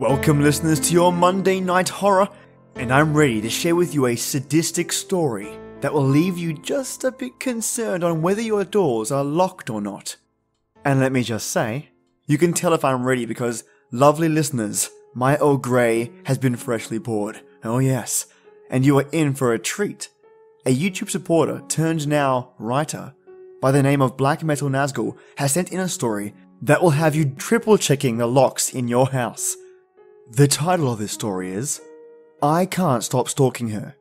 Welcome listeners to your Monday Night Horror, and I'm ready to share with you a sadistic story that will leave you just a bit concerned on whether your doors are locked or not. And let me just say, you can tell if I'm ready because, lovely listeners, my Earl Grey has been freshly poured. Oh yes, and you are in for a treat. A YouTube supporter turned now writer by the name of Black Metal Nazgul has sent in a story that will have you triple checking the locks in your house. The title of this story is I Can't Stop Stalking Her.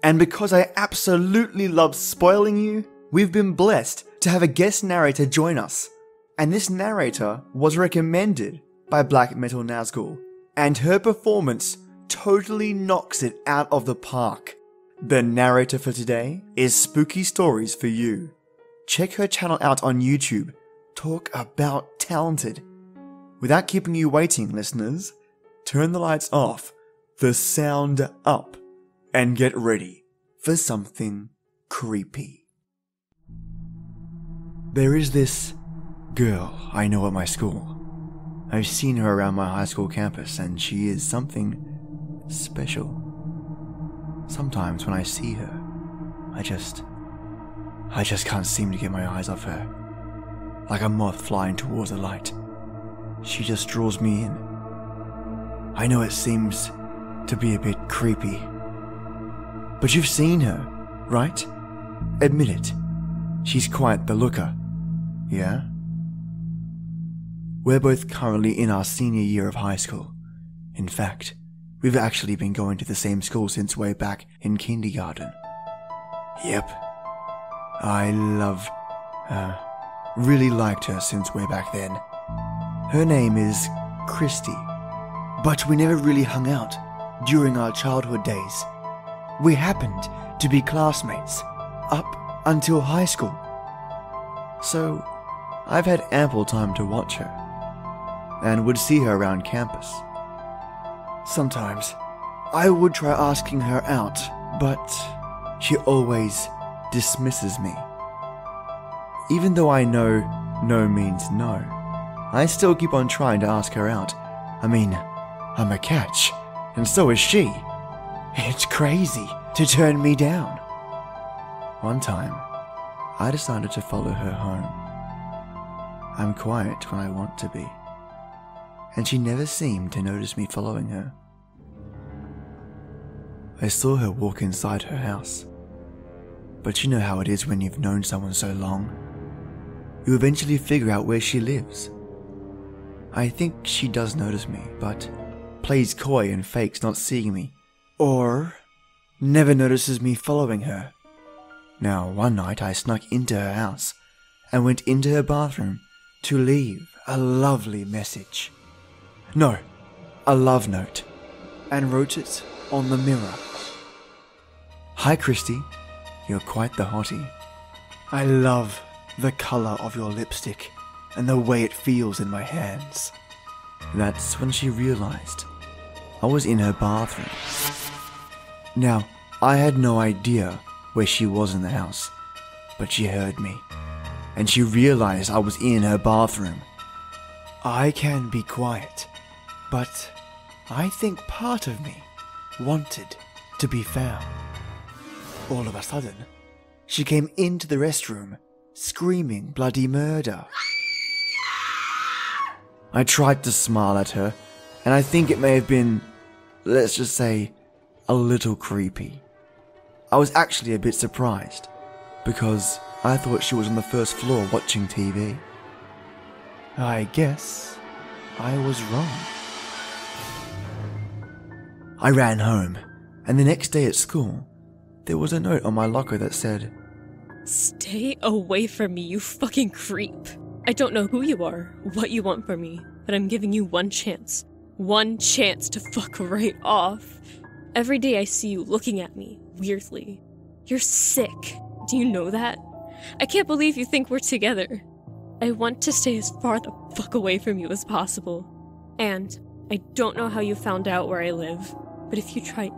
And because I absolutely love spoiling you, we've been blessed to have a guest narrator join us. And this narrator was recommended by Black Metal Nazgul, and her performance totally knocks it out of the park. The narrator for today is SpookyStories4U. Check her channel out on YouTube. Talk about talented. Without keeping you waiting, listeners, turn the lights off, the sound up, and get ready for something creepy. There is this girl I know at my school. I've seen her around my high school campus, and she is something special. Sometimes when I see her, I just can't seem to get my eyes off her. Like a moth flying towards the light. She just draws me in. I know it seems to be a bit creepy, but you've seen her, right? Admit it. She's quite the looker, yeah? We're both currently in our senior year of high school. In fact, we've actually been going to the same school since way back in kindergarten. Yep. I loved her. Really liked her since way back then. Her name is Kristy, but we never really hung out during our childhood days. We happened to be classmates up until high school. So, I've had ample time to watch her, and would see her around campus. Sometimes, I would try asking her out, but she always dismisses me. Even though I know no means no, I still keep on trying to ask her out. I mean, I'm a catch, and so is she. It's crazy to turn me down. One time, I decided to follow her home. I'm quiet when I want to be, and she never seemed to notice me following her. I saw her walk inside her house, but you know how it is when you've known someone so long. You eventually figure out where she lives. I think she does notice me, but plays coy and fakes not seeing me, or never notices me following her. Now, one night I snuck into her house and went into her bathroom to leave a lovely message. No, a love note, and wrote it on the mirror. Hi Kristy, you're quite the hottie. I love the colour of your lipstick and the way it feels in my hands. That's when she realised I was in her bathroom. Now, I had no idea where she was in the house, but she heard me, and she realised I was in her bathroom. I can be quiet, but I think part of me wanted to be found. All of a sudden, she came into the restroom screaming bloody murder. I tried to smile at her, and I think it may have been, let's just say, a little creepy. I was actually a bit surprised, because I thought she was on the first floor watching TV. I guess I was wrong. I ran home, and the next day at school, there was a note on my locker that said, "Stay away from me, you fucking creep. I don't know who you are, what you want from me, but I'm giving you one chance. One chance to fuck right off. Every day I see you looking at me, weirdly. You're sick. Do you know that? I can't believe you think we're together. I want to stay as far the fuck away from you as possible. And I don't know how you found out where I live, but if you try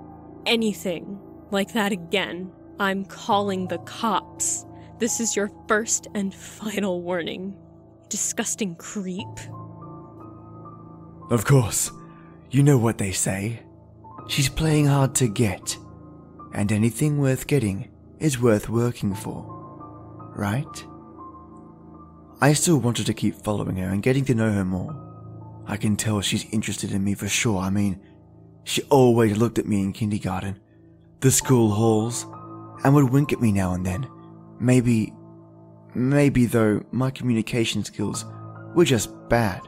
anything like that again, I'm calling the cops. This is your first and final warning. Disgusting creep." Of course. you know what they say. She's playing hard to get, and anything worth getting is worth working for, right? I still wanted to keep following her and getting to know her more. I can tell she's interested in me for sure. I mean, she always looked at me in kindergarten, the school halls, and would wink at me now and then. Maybe though my communication skills were just bad.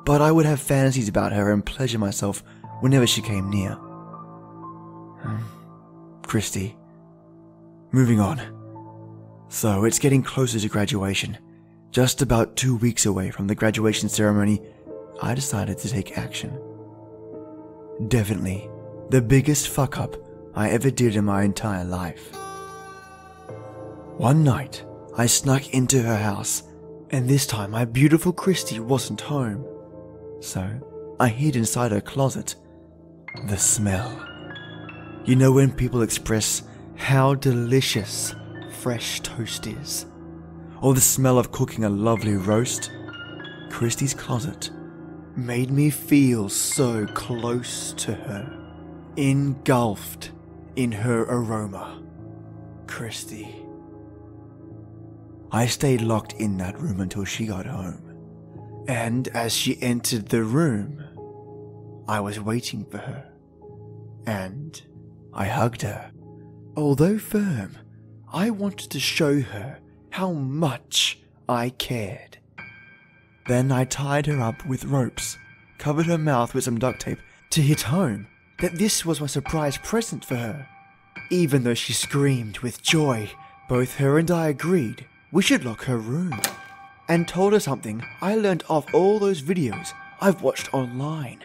But I would have fantasies about her and pleasure myself whenever she came near. Kristy. Moving on. So it's getting closer to graduation. Just about 2 weeks away from the graduation ceremony, I decided to take action. Definitely the biggest fuck up I ever did in my entire life. One night, I snuck into her house, and this time my beautiful Kristy wasn't home. So, I hid inside her closet. The smell. You know when people express how delicious fresh toast is? Or the smell of cooking a lovely roast? Kristy's closet made me feel so close to her, engulfed in her aroma. Kristy. I stayed locked in that room until she got home, and as she entered the room, I was waiting for her, and I hugged her. Although firm, I wanted to show her how much I cared. Then I tied her up with ropes, covered her mouth with some duct tape to hit home that this was my surprise present for her. Even though she screamed with joy, both her and I agreed we should lock her room, and told her something I learned off all those videos I've watched online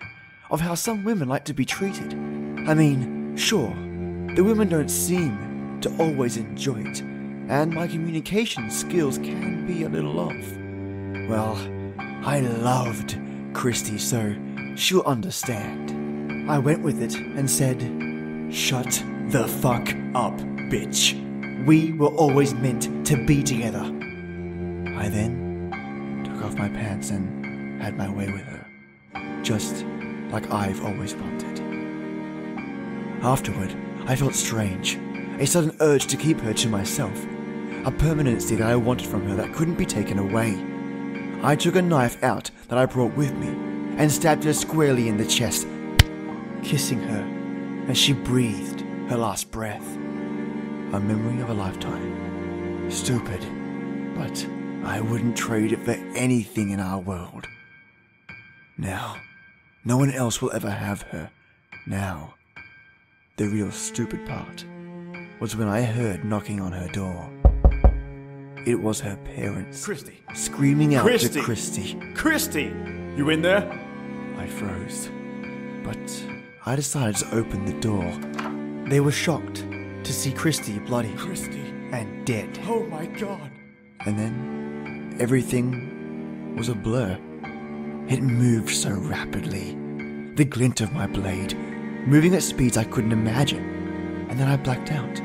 of how some women like to be treated. I mean, sure, the women don't seem to always enjoy it, and my communication skills can be a little off. Well, I loved Kristy, so she'll understand. I went with it and said, "Shut the fuck up, bitch. We were always meant to be together." I then took off my pants and had my way with her, just like I've always wanted. Afterward, I felt strange, a sudden urge to keep her to myself, a permanency that I wanted from her that couldn't be taken away. I took a knife out that I brought with me and stabbed her squarely in the chest, kissing her as she breathed her last breath. A memory of a lifetime. Stupid, but I wouldn't trade it for anything in our world. Now, no one else will ever have her. Now, the real stupid part was when I heard knocking on her door. It was her parents, Kristy, screaming out to Kristy. Kristy, you in there? I froze, but I decided to open the door. They were shocked to see Kristy bloody and dead. Oh my god. And then everything was a blur. It moved so rapidly, the glint of my blade, moving at speeds I couldn't imagine. And then I blacked out,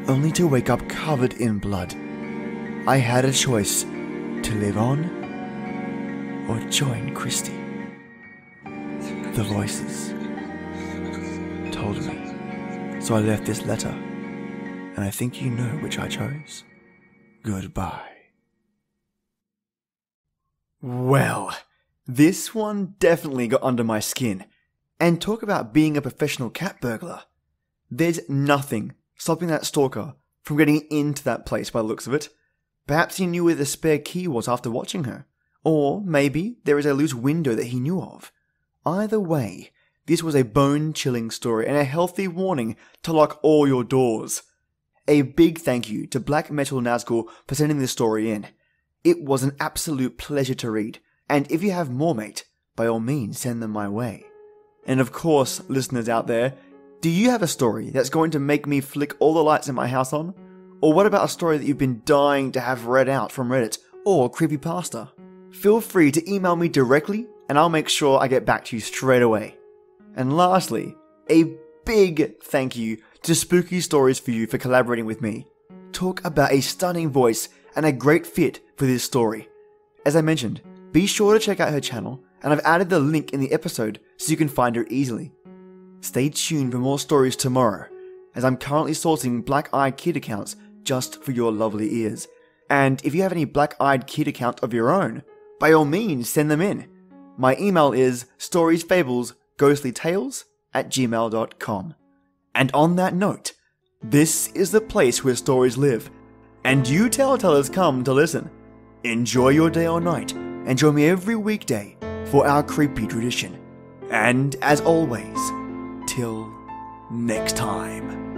only to wake up covered in blood. I had a choice to live on or join Kristy. The voices told me. So I left this letter, and I think you know which I chose. Goodbye. Well, this one definitely got under my skin. And talk about being a professional cat burglar. There's nothing stopping that stalker from getting into that place by the looks of it. Perhaps he knew where the spare key was after watching her. Or maybe there is a loose window that he knew of. Either way, this was a bone-chilling story and a healthy warning to lock all your doors. A big thank you to Black Metal Nazgul for sending this story in. It was an absolute pleasure to read, and if you have more, mate, by all means send them my way. And of course, listeners out there, do you have a story that's going to make me flick all the lights in my house on? Or what about a story that you've been dying to have read out from Reddit or Creepypasta? Feel free to email me directly and I'll make sure I get back to you straight away. And lastly, a big thank you to SpookyStories4U for collaborating with me. Talk about a stunning voice and a great fit for this story. As I mentioned, be sure to check out her channel and I've added the link in the episode so you can find her easily. Stay tuned for more stories tomorrow, as I'm currently sourcing Black-Eyed Kid accounts just for your lovely ears. And if you have any Black-Eyed Kid account of your own, by all means send them in. My email is storiesfablesghostlytales@gmail.com. And on that note, this is the place where stories live, and you telltellers come to listen. Enjoy your day or night, and join me every weekday for our creepy tradition. And as always, till next time.